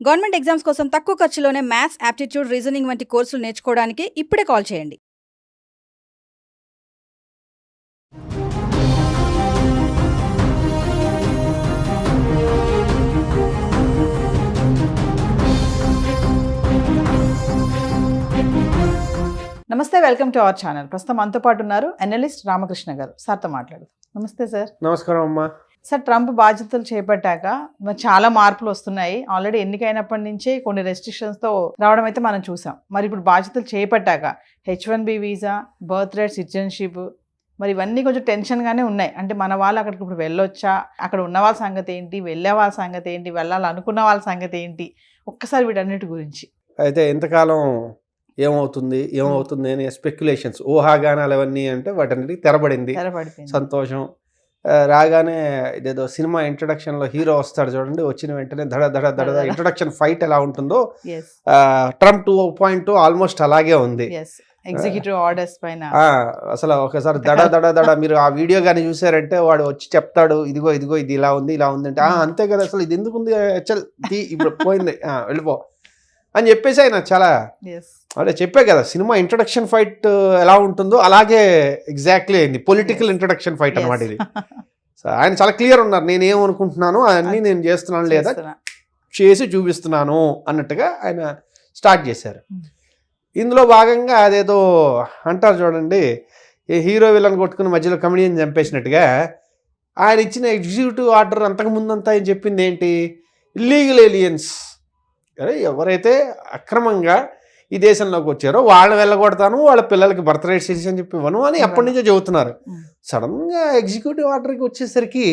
Government exams కోసం తక్కువ ఖర్చులోనే maths, aptitude, reasoning వంటి కోర్సులు నేర్చుకోవడానికి ఇప్పుడే కాల్ చేయండి. నమస్తే, వెల్కమ్ టు అవర్ ఛానల్. ప్రస్తుతం మనతో పాటు ఉన్నారు అనలిస్ట్ రామకృష్ణ గారు. సార్తో మాట్లాడదు. నమస్తే సార్. నమస్కారం అమ్మా. సార్, ట్రంప్ బాధ్యతలు చేపట్టాక మరి చాలా మార్పులు వస్తున్నాయి. ఆల్రెడీ ఎన్నికైనప్పటి నుంచే కొన్ని రెస్ట్రిక్షన్స్తో రావడం అయితే మనం చూసాం. మరి ఇప్పుడు బాధ్యతలు చేపట్టాక H1B visa, birth right, citizenship, మరి ఇవన్నీ కొంచెం టెన్షన్గానే ఉన్నాయి. అంటే మన వాళ్ళు అక్కడికి ఇప్పుడు వెళ్ళొచ్చా, అక్కడ ఉన్న వాళ్ళ సంగతి ఏంటి, వెళ్ళే వాళ్ళ సంగతి ఏంటి, వెళ్ళాలనుకున్న వాళ్ళ సంగతి ఏంటి, ఒక్కసారి వీటన్నిటి గురించి. అయితే ఎంతకాలం ఏమవుతుంది అని స్పెక్యులేషన్స్, ఊహాగానాలు అవన్నీ అంటే వాటన్నిటికి తెరబడింది. సంతోషం. రాగానే ఇదేదో సినిమా ఇంట్రడక్షన్లో హీరో వస్తాడు చూడండి, వచ్చిన వెంటనే దడ దడ దడ ఇంట్రడక్షన్ ఫైట్ ఎలా ఉంటుందో ట్రంప్ 2.2 ఆల్మోస్ట్ అలాగే ఉంది. ఎగ్జిక్యూటివ్ ఆర్డర్స్ పైన అసలు ఒకసారి దడ దడ దడ మీరు ఆ వీడియో కానీ చూసారంటే వాడు వచ్చి చెప్తాడు, ఇదిగో ఇదిగో ఇది ఇలా ఉంది అంటే అంతే కదా, అసలు ఇది ఎందుకు ఉంది, ఇప్పుడు పోయింది, వెళ్ళిపో అని చెప్పేసి ఆయన చాలా అదే చెప్పే కదా, సినిమా ఇంట్రడక్షన్ ఫైట్ ఎలా ఉంటుందో అలాగే ఎగ్జాక్ట్లీ అయింది. పొలిటికల్ ఇంట్రడక్షన్ ఫైట్ అనమాట ఇది. సో ఆయన చాలా క్లియర్ ఉన్నారు, నేనేమనుకుంటున్నాను అవన్నీ నేను చేస్తున్నాను లేదా చేసి చూపిస్తున్నాను అన్నట్టుగా ఆయన స్టార్ట్ చేశారు. ఇందులో భాగంగా అదేదో అంటారు చూడండి, ఈ హీరో విలన్ కొట్టుకుని మధ్యలో కమెడియన్ చంపేసినట్టుగా ఆయన ఇచ్చిన ఎగ్జిక్యూటివ్ ఆర్డర్ అంతకుముందంతా ఆయన చెప్పింది ఏంటి, ఇల్లీగల్ ఏలియన్స్, ఎవరైతే అక్రమంగా ఈ దేశంలోకి వచ్చారో వాళ్ళని వెళ్ళగొడతాను, వాళ్ళ పిల్లలకి బర్త్ రైట్ సిటిజన్ చెప్పి ఇవ్వను అని ఎప్పటి నుంచో చెబుతున్నారు. సడన్గా ఎగ్జిక్యూటివ్ ఆర్డర్కి వచ్చేసరికి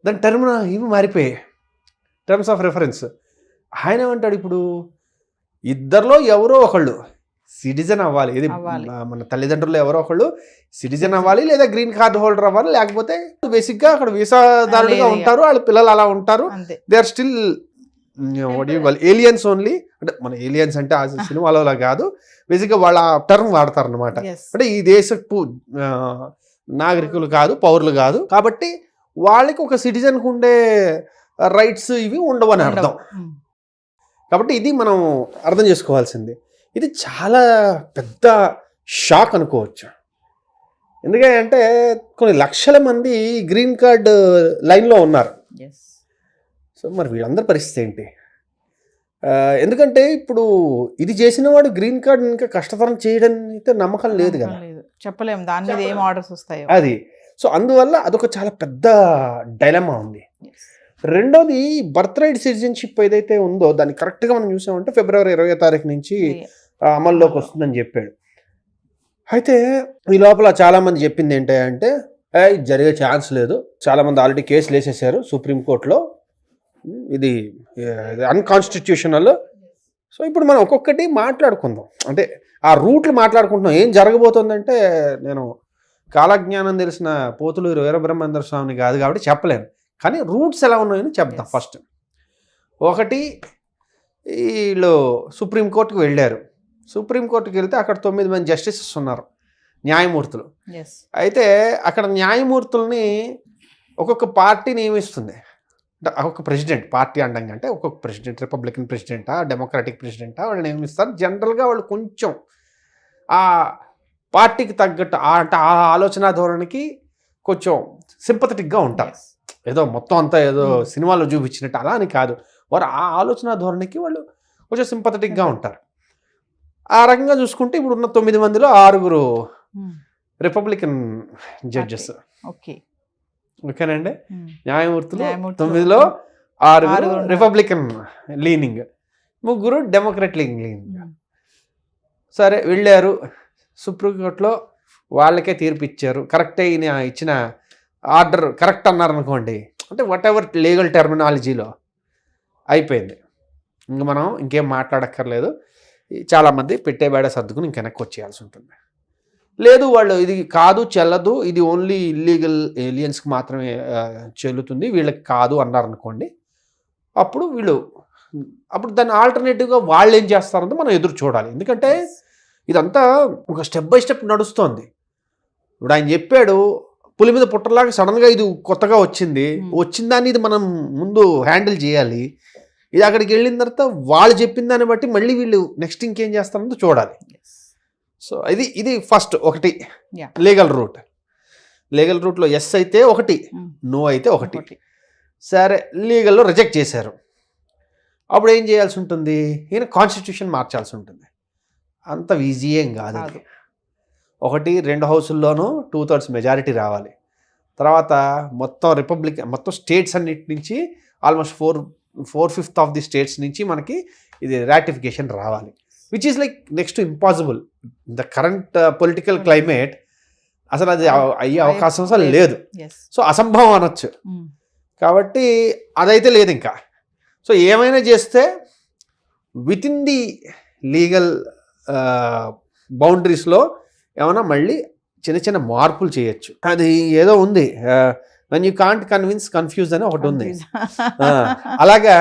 దాని ఇవి మారిపోయాయి, టర్మ్స్ ఆఫ్ రెఫరెన్స్. ఆయన ఏమంటాడు, ఇప్పుడు ఇద్దరిలో ఎవరో ఒకళ్ళు సిటిజన్ అవ్వాలి, ఇది మన తల్లిదండ్రులు ఎవరో ఒకళ్ళు సిటిజన్ అవ్వాలి, లేదా గ్రీన్ కార్డ్ హోల్డర్ అవ్వాలి, లేకపోతే బేసిక్గా అక్కడ వీసాదారులుగా ఉంటారు, వాళ్ళ పిల్లలు అలా ఉంటారు, they are still aliens only. అంటే మన ఏలియన్స్ అంటే ఆ సినిమాలో కాదు, బేసిక్గా వాళ్ళ టర్మ్ వాడతారు అనమాట. అంటే ఈ దేశపు నాగరికులు కాదు, పౌరులు కాదు, కాబట్టి వాళ్ళకి ఒక సిటిజన్కి ఉండే రైట్స్ ఇవి ఉండవు అని అర్థం. కాబట్టి ఇది మనం అర్థం చేసుకోవాల్సింది. ఇది చాలా పెద్ద షాక్ అనుకోవచ్చు. ఎందుకంటే కొన్ని లక్షల మంది గ్రీన్ కార్డ్ లైన్లో ఉన్నారు. సో మరి వీళ్ళందరి పరిస్థితి ఏంటి? ఎందుకంటే ఇప్పుడు ఇది చేసిన వాడు గ్రీన్ కార్డ్ ఇంకా కష్టతరం చేయడం అయితే నమ్మకం లేదు కదా, చెప్పలేము దాని మీద ఏం ఆర్డర్స్ వస్తాయో అది. సో అందువల్ల అదొక చాలా పెద్ద డైలమా ఉంది. రెండోది, బర్త్ రైట్ సిటిజన్షిప్ ఏదైతే ఉందో దాన్ని కరెక్ట్గా మనం చూసామంటే ఫిబ్రవరి 20వ తారీఖు నుంచి అమల్లోకి వస్తుందని చెప్పాడు. అయితే ఈ లోపల చాలామంది చెప్పింది ఏంటంటే ఇది జరిగే ఛాన్స్ లేదు, చాలామంది ఆల్రెడీ కేసులు వేసేసారు సుప్రీంకోర్టులో, ఇది అన్కాన్స్టిట్యూషనల్. సో ఇప్పుడు మనం ఒక్కొక్కటి మాట్లాడుకుందాం, అంటే ఆ రూట్లు మాట్లాడుకుంటున్నాం. ఏం జరగబోతుందంటే నేను కాలజ్ఞానం తెలిసిన పోతులూరు వీరబ్రహ్మేంద్ర స్వామిని కాదు కాబట్టి చెప్పలేను, కానీ రూట్స్ ఎలా ఉన్నాయని చెప్తాం. ఫస్ట్ ఒకటి, వీళ్ళు సుప్రీంకోర్టుకు వెళ్ళారు. సుప్రీంకోర్టుకి వెళ్తే అక్కడ 9 మంది జస్టిసెస్ ఉన్నారు, న్యాయమూర్తులు. అయితే అక్కడ న్యాయమూర్తుల్ని ఒక్కొక్క పార్టీ నియమిస్తుంది. అంటే ఒక్కొక్క ప్రెసిడెంట్, పార్టీ అండంగా అంటే ఒక్కొక్క ప్రెసిడెంట్, రిపబ్లికన్ ప్రెసిడెంటా, డెమోక్రాటిక్ ప్రెసిడెంటా వాళ్ళు నియమిస్తారు. జనరల్గా వాళ్ళు కొంచెం ఆ పార్టీకి తగ్గట్టు అంటే ఆ ఆలోచన ధోరణికి కొంచెం సింపథెటిక్గా ఉంటారు. ఏదో మొత్తం అంతా ఏదో సినిమాలో చూపించినట్టు అలా అని కాదు, వారు ఆ ఆలోచన ధోరణికి వాళ్ళు కొంచెం సింపథెటిక్గా ఉంటారు. ఆ రకంగా చూసుకుంటే ఇప్పుడు ఉన్న 9 మందిలో 6 రిపబ్లికన్ జడ్జెస్, ఓకేనండి, న్యాయమూర్తులు. 9లో 6 రిపబ్లికన్ లీనింగ్, 3 డెమోక్రట్ లీనింగ్. సరే వెళ్ళారు సుప్రీంకోర్టులో, వాళ్ళకే తీర్పు ఇచ్చారు. కరెక్టే ఇచ్చిన ఆర్డర్ కరెక్ట్ అన్నారనుకోండి, అంటే వాట్ ఎవర్ లీగల్ టెర్మినాలజీలో అయిపోయింది, ఇంక మనం ఇంకేం మాట్లాడక్కర్లేదు. చాలామంది పెట్టేబేడ సర్దుకుని ఇంక వెనక్కి వచ్చేయాల్సి ఉంటుంది. లేదు వాళ్ళు ఇది కాదు చెల్లదు, ఇది ఓన్లీ ఇల్లీగల్ ఏలియన్స్కి మాత్రమే చెల్లుతుంది, వీళ్ళకి కాదు అన్నారనుకోండి, అప్పుడు దాన్ని ఆల్టర్నేటివ్గా వాళ్ళు ఏం చేస్తారంటే మనం ఎదురు చూడాలి. ఎందుకంటే ఇదంతా ఒక స్టెప్ బై స్టెప్ నడుస్తోంది. ఇప్పుడు ఆయన చెప్పాడు, పులి మీద పుట్టలాగా సడన్గా ఇది కొత్తగా వచ్చింది, వచ్చిన దాన్ని ఇది మనం ముందు హ్యాండిల్ చేయాలి. ఇది అక్కడికి వెళ్ళిన తర్వాత వాళ్ళు చెప్పిన దాన్ని బట్టి మళ్ళీ వీళ్ళు నెక్స్ట్ ఇంకేం చేస్తారో చూడాలి. సో ఇది ఫస్ట్ ఒకటి Yeah. లీగల్ రూట్లో ఎస్ అయితే ఒకటి, నో అయితే ఒకటి. సరే లీగల్లో రిజెక్ట్ చేశారు, అప్పుడు ఏం చేయాల్సి ఉంటుంది? ఈయన కాన్స్టిట్యూషన్ మార్చాల్సి ఉంటుంది. అంత ఈజీ ఏం కాదు. 2 హౌసుల్లోనూ 2/3 మెజారిటీ రావాలి. తర్వాత మొత్తం స్టేట్స్ అన్నిటి నుంచి ఆల్మోస్ట్ 4/5 ఆఫ్ ది స్టేట్స్ నుంచి మనకి ఇది రాటిఫికేషన్ రావాలి, which is like next impossible. The current political climate అసలు అది అయ్యే అవకాశం అసలు లేదు. సో అసంభవం అనొచ్చు. కాబట్టి అదైతే లేదు ఇంకా. సో ఏమైనా చేస్తే విత్ ఇన్ ది లీగల్ బౌండరీస్లో ఏమైనా మళ్ళీ చిన్న మార్పులు చేయొచ్చు. అది ఏదో ఉంది, when you can't convince confuse అని ఒకటి ఉంది. అలాగా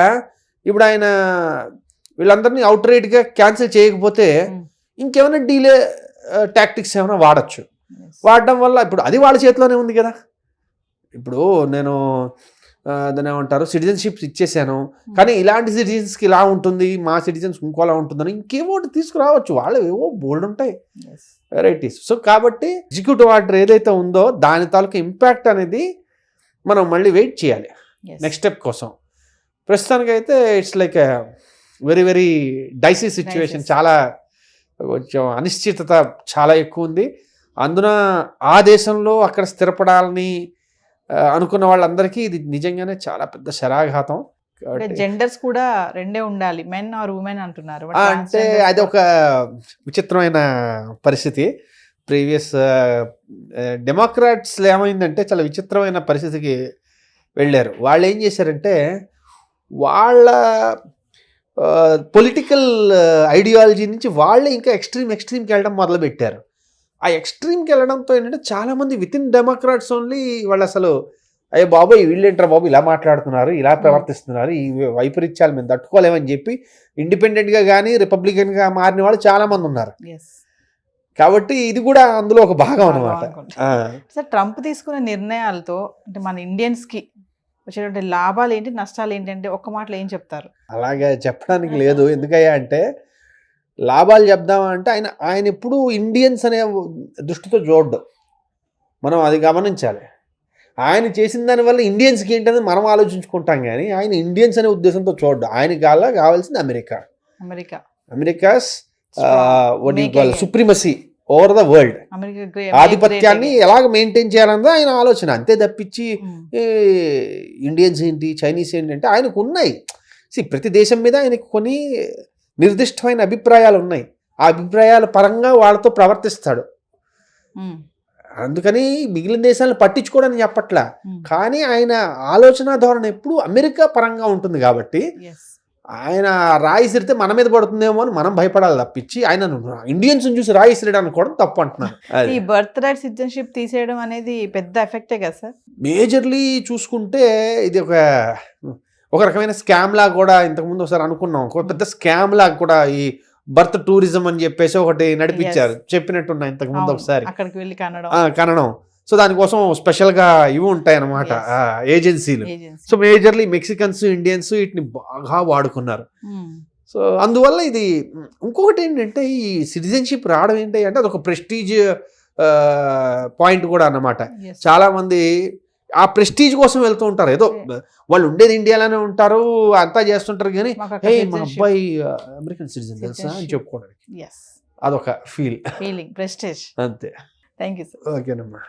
ఇప్పుడు ఆయన వీళ్ళందరినీ అవుట్ రైట్గా క్యాన్సిల్ చేయకపోతే ఇంకేమైనా డీలే టాక్టిక్స్ ఏమైనా వాడచ్చు. వాడడం వల్ల ఇప్పుడు అది వాళ్ళ చేతిలోనే ఉంది కదా. ఇప్పుడు నేను దాన్ని ఏమంటారు, సిటిజన్షిప్ ఇచ్చేసాను, కానీ ఇలాంటి సిటిజన్స్కి ఇలా ఉంటుంది, మా సిటిజన్స్ ఇంకోలా ఉంటుందని ఇంకేమో తీసుకురావచ్చు. వాళ్ళు ఏవో బోల్డ్ ఉంటాయి వెరైటీస్. సో కాబట్టి ఎగ్జిక్యూటివ్ ఆర్డర్ ఏదైతే ఉందో దాని తాలూకు ఇంపాక్ట్ అనేది మనం మళ్ళీ వెయిట్ చేయాలి నెక్స్ట్ స్టెప్ కోసం. ప్రస్తుతానికైతే it's like very very dicey situation. చాలా కొంచెం అనిశ్చితత చాలా ఎక్కువ ఉంది. అందున ఆ దేశంలో అక్కడ స్థిరపడాలని అనుకున్న వాళ్ళందరికీ ఇది నిజంగానే చాలా పెద్ద శరాఘాతం. జెండర్స్ కూడా రెండే ఉండాలి, మెన్ ఆర్ ఉమెన్ అంటున్నారు. అంటే అది ఒక విచిత్రమైన పరిస్థితి. ప్రీవియస్ డెమోక్రాట్స్లో ఏమైందంటే చాలా విచిత్రమైన పరిస్థితికి వెళ్ళారు. వాళ్ళు ఏం చేశారంటే వాళ్ళ పొలిటికల్ ఐడియాలజీ నుంచి వాళ్ళే ఇంకా ఎక్స్ట్రీమ్కి వెళ్ళడం మొదలుపెట్టారు. ఆ ఎక్స్ట్రీమ్కి వెళ్ళడంతో ఏంటంటే చాలామంది విత్ ఇన్ డెమోక్రాట్స్ ఓన్లీ వాళ్ళు అసలు అయ్యే బాబు వీళ్ళేంటారా బాబు ఇలా మాట్లాడుతున్నారు, ఇలా ప్రవర్తిస్తున్నారు, ఈ వైపరీత్యాలు మేము తట్టుకోలేమని చెప్పి ఇండిపెండెంట్గా కానీ రిపబ్లికన్గా మారిన వాళ్ళు చాలామంది ఉన్నారు. కాబట్టి ఇది కూడా అందులో ఒక భాగం అన్నమాట. సార్, ట్రంప్ తీసుకున్న నిర్ణయాలతో అంటే మన ఇండియన్స్కి వచ్చేటువంటి లాభాలు ఏంటి, నష్టాలు ఏంటంటే ఒక్క మాటలో ఏం చెప్తారు? అలాగే చెప్పడానికి లేదు. ఎందుకయ్యా అంటే లాభాలు చెప్దామంటే ఆయన ఎప్పుడు ఇండియన్స్ అనే దృష్టితో చూడడం, మనం అది గమనించాలి. ఆయన చేసిన దానివల్ల ఇండియన్స్కి ఏంటనేది మనం ఆలోచించుకుంటాం, కానీ ఆయన ఇండియన్స్ అనే ఉద్దేశంతో చూడడం. ఆయనకి కావాల్సింది America's supremacy over the world, ఆధిపత్యాన్ని ఎలాగ మెయింటైన్ చేయాలన్నది ఆయన ఆలోచన. అంతే తప్పించి ఇండియన్స్ ఏంటి, చైనీస్ ఏంటి అంటే ఆయనకు ఉన్నాయి. ప్రతి దేశం మీద ఆయనకు కొన్ని నిర్దిష్టమైన అభిప్రాయాలు ఉన్నాయి. ఆ అభిప్రాయాల పరంగా వాళ్ళతో ప్రవర్తిస్తాడు. అందుకని మిగిలిన దేశాలను పట్టించుకోవడానికి చెప్పట్లా, కానీ ఆయన ఆలోచన ధోరణి ఎప్పుడు అమెరికా పరంగా ఉంటుంది. కాబట్టి ఆయన రాయి సిరితే మన మీద పడుతుందేమో అని మనం భయపడాలి తప్పించి ఆయన ఇండియన్స్ చూసి రాయి సిరడం అనుకోవడం తప్పు అంటున్నాను. ఈ బర్త్ రైట్ సిటిజన్షిప్ తీసేయడం అనేది పెద్ద ఎఫెక్టే కదా సార్? మేజర్లీ చూసుకుంటే ఇది ఒక రకమైన స్కామ్ లాగా కూడా ఇంతకుముందు ఒకసారి అనుకున్నాం. ఒక పెద్ద స్కామ్ లాగా కూడా ఈ బర్త్ టూరిజం అని చెప్పేసి ఒకటి నడిపించారు, చెప్పినట్టున్నా ఇంతకుముందు ఒకసారి అక్కడికి వెళ్ళి కనడం. సో దానికోసం స్పెషల్గా ఇవి ఉంటాయి అన్నమాట ఏజెన్సీలు. సో మేజర్లీ మెక్సికన్స్, ఇండియన్స్ వీటిని బాగా వాడుకున్నారు. సో అందువల్ల ఇది ఇంకొకటి ఏంటంటే ఈ సిటిజన్షిప్ రావడం ఏంటి అంటే అదొక ప్రెస్టీజ్ పాయింట్ కూడా అన్నమాట. చాలామంది ఆ ప్రెస్టీజ్ కోసం వెళ్తూ ఉంటారు. ఏదో వాళ్ళు ఉండేది ఇండియాలోనే ఉంటారు, అంతా చేస్తుంటారు, కానీ మా అబ్బాయి అమెరికన్ సిటిజన్ తెలుసా అని చెప్పుకోవడానికి అదొక ఫీలింగ్, ప్రెస్టీజ్. అంతే. Thank you sir. ఓకేనమ్మా.